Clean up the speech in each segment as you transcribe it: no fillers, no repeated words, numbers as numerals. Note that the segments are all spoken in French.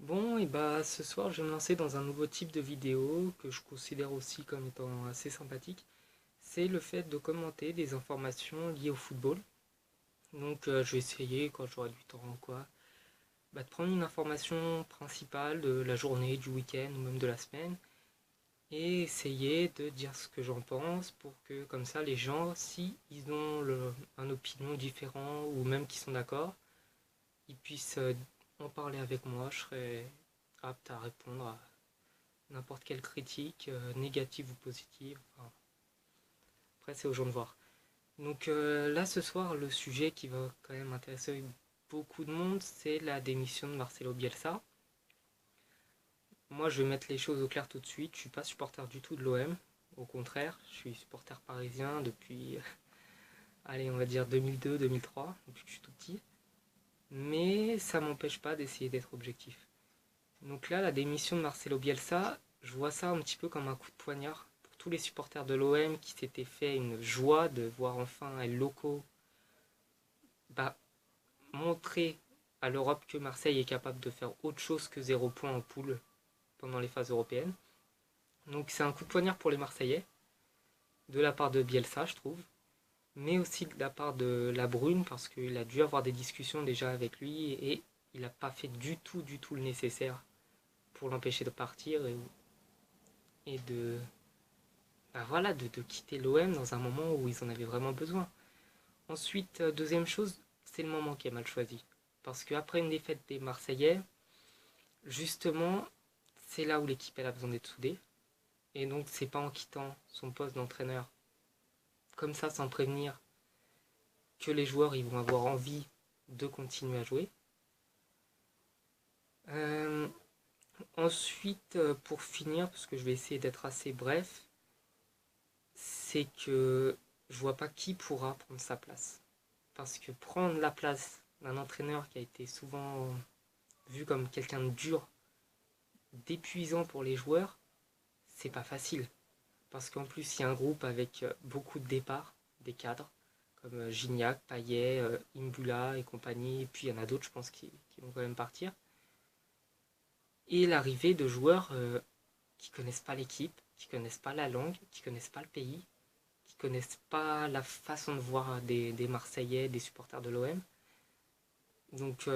Bon, et bah ce soir je vais me lancer dans un nouveau type de vidéo que je considère aussi comme étant assez sympathique. C'est le fait de commenter des informations liées au football. Donc je vais essayer quand j'aurai du temps ou quoi, de prendre une information principale de la journée, du week-end ou même de la semaine et essayer de dire ce que j'en pense pour que comme ça les gens, si ils ont un opinion différent ou même qui sont d'accord, ils puissent en parler avec moi. Je serai apte à répondre à n'importe quelle critique, négative ou positive. Enfin, après, c'est aux gens de voir. Donc là, ce soir, le sujet qui va quand même intéresser beaucoup de monde, c'est la démission de Marcelo Bielsa. Moi, je vais mettre les choses au clair tout de suite. Je suis pas supporter du tout de l'OM. Au contraire, je suis supporter parisien depuis, allez, on va dire 2002-2003, depuis que je suis tout petit. Mais ça m'empêche pas d'essayer d'être objectif. Donc là, la démission de Marcelo Bielsa, je vois ça un petit peu comme un coup de poignard pour tous les supporters de l'OM qui s'étaient fait une joie de voir enfin El Loco bah, montrer à l'Europe que Marseille est capable de faire autre chose que 0 points en poule pendant les phases européennes. Donc c'est un coup de poignard pour les Marseillais, de la part de Bielsa, je trouve, mais aussi de la part de La Brune, parce qu'il a dû avoir des discussions déjà avec lui et il n'a pas fait du tout le nécessaire pour l'empêcher de partir et de, bah voilà, de quitter l'OM dans un moment où ils en avaient vraiment besoin. Ensuite, deuxième chose, c'est le moment qui est mal choisi. Parce qu'après une défaite des Marseillais, justement, c'est là où l'équipe elle a besoin d'être soudée. Et donc, c'est pas en quittant son poste d'entraîneur comme ça sans prévenir que les joueurs ils vont avoir envie de continuer à jouer. Euh, Ensuite, pour finir, parce que je vais essayer d'être assez bref, c'est que je vois pas qui pourra prendre sa place. Parce que prendre la place d'un entraîneur qui a été souvent vu comme quelqu'un de dur, d'épuisant pour les joueurs, c'est pas facile. Parce qu'en plus, il y a un groupe avec beaucoup de départs, des cadres, comme Gignac, Payet, Imbula et compagnie. Et puis il y en a d'autres, je pense, qui vont quand même partir. Et l'arrivée de joueurs qui connaissent pas l'équipe, qui connaissent pas la langue, qui connaissent pas le pays, qui connaissent pas la façon de voir des Marseillais, des supporters de l'OM. Donc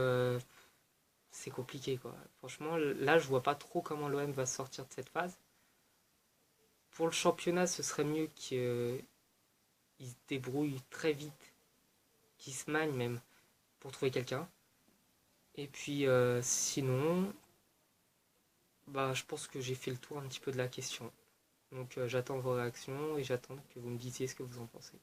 c'est compliqué quoi. Franchement, là je vois pas trop comment l'OM va sortir de cette phase. Pour le championnat, ce serait mieux qu'ils se débrouillent très vite, qu'ils se magnent même pour trouver quelqu'un. Et puis sinon, bah je pense que j'ai fait le tour un petit peu de la question. Donc j'attends vos réactions et j'attends que vous me disiez ce que vous en pensez.